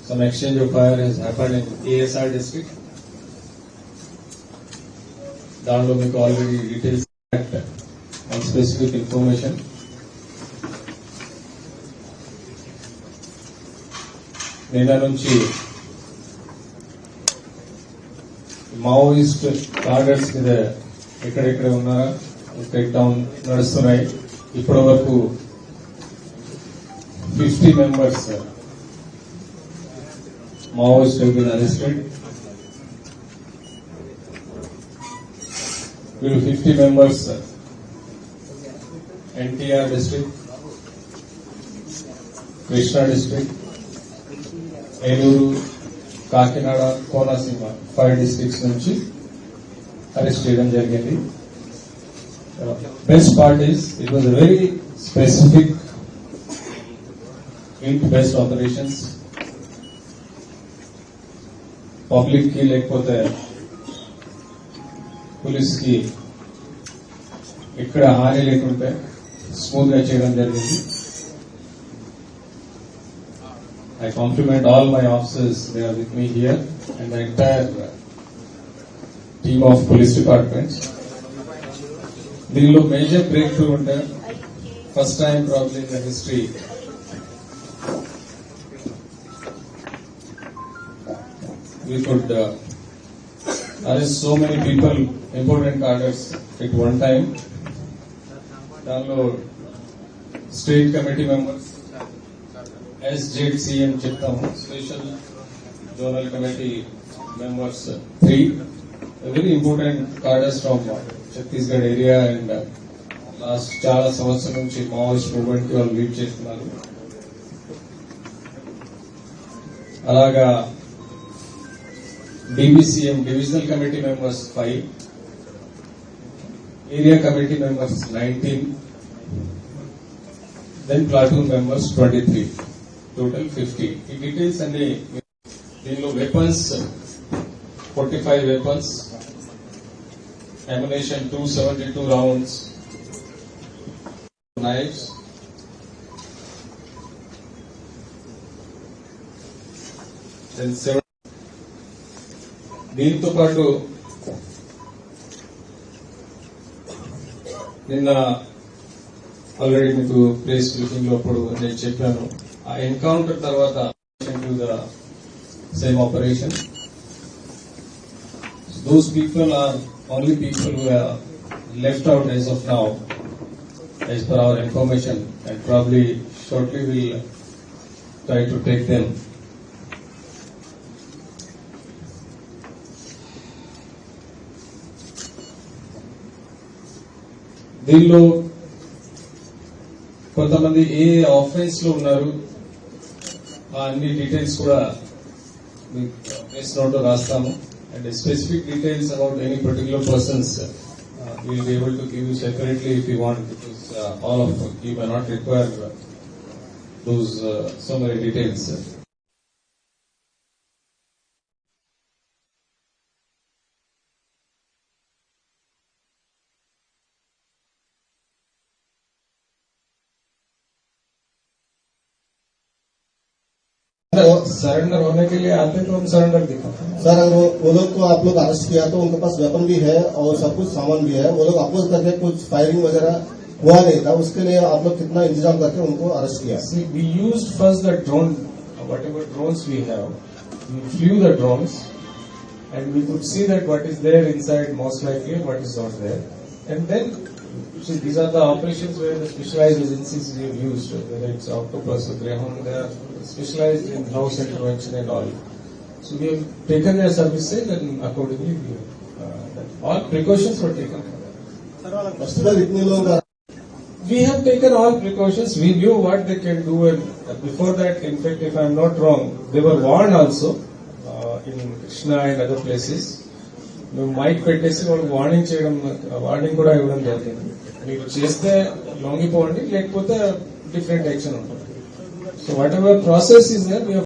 some exchange of fire has happened in ASR district. దానిలో మీకు already details and specific information. నిన్న నుంచి Maoist targets మీద ఎక్కడెక్కడ ఉన్నారా టేక్ డౌన్ నడుస్తున్నాయి. ఇప్పటి వరకు 50 members Maoists have been arrested. Will 50 members NTR district, Krishna district, Eluru, Kakinada, Konasima, 5 districts నుంచి అరెస్ట్ చేయడం జరిగింది. Best part is it was a very specific based operations. Public కి లేకపోతే పోలీస్ కి ఇక్కడ హాని లేకుంటే స్మూత్ గా చేయడం జరిగింది. I compliment all my officers, they are with me here, and the entire team of police departments. దీనిలో మేజర్ బ్రేక్ త్రూ ఉంటే first time probably in the history we could arrest so many people, important cadres at one time. దానిలో state committee members SJC అని చెప్తాము, special zonal committee members 3 very important కార్డర్స్ from Chhattisgarh area and last చాలా సంవత్సరం నుంచి Maoist movement కి వాళ్ళు lead చేస్తున్నారు. అలాగా DBCM divisional committee members 5, area committee members 19, then platoon members 23, total 50. In details and the weapons 45 weapons, ammunition 272 rounds, knives, then 7. దీంతో పాటు నిన్న ఆల్రెడీ మీకు ప్రెస్ బ్రీఫింగ్ లో నేను చెప్పాను, ఆ ఎన్కౌంటర్ తర్వాత the same operation those people are only people who are left out as of now as per our information and probably shortly will try to take them. దీనిలో కొంతమంది ఏ offence లో ఉన్నారు అన్ని డీటెయిల్స్ కూడా ప్రెస్ నోట్ లో రాస్తాము. And specific details about any particular persons will be able to give you separately if you want, because all of you may not require those so many details. Surrender होने के लिए आते तो हम surrender दिखाते हैं. सर अगर वो लोग को आप लोग अरेस्ट किया तो उनके पास वेपन भी है और सब कुछ सामान भी है, वो लोग अपोज करके कुछ फायरिंग वगैरह हुआ नहीं था, उसके लिए आप लोग कितना इंतजाम करके उनको अरेस्ट किया? We used first the drone, whatever drones we have, we flew the drones and we could see that what is there inside most likely and what is not there, and then see, these are the operations where the specialized agencies we have used, whether it's Octopus or Greyhound, they are specialized in house intervention and all. So we have taken their services and accordingly all precautions were taken. We have taken all precautions. We knew what they can do, and before that, in fact, if I am not wrong, they were warned also in Krishna and other places. మేము mic పెట్టేసి వాళ్ళకి warning కూడా ఇవ్వడం జరిగింది. మీరు చేస్తే లొంగిపోండి, లేకపోతే డిఫరెంట్ యాక్షన్ ఉంటుంది. So whatever process is there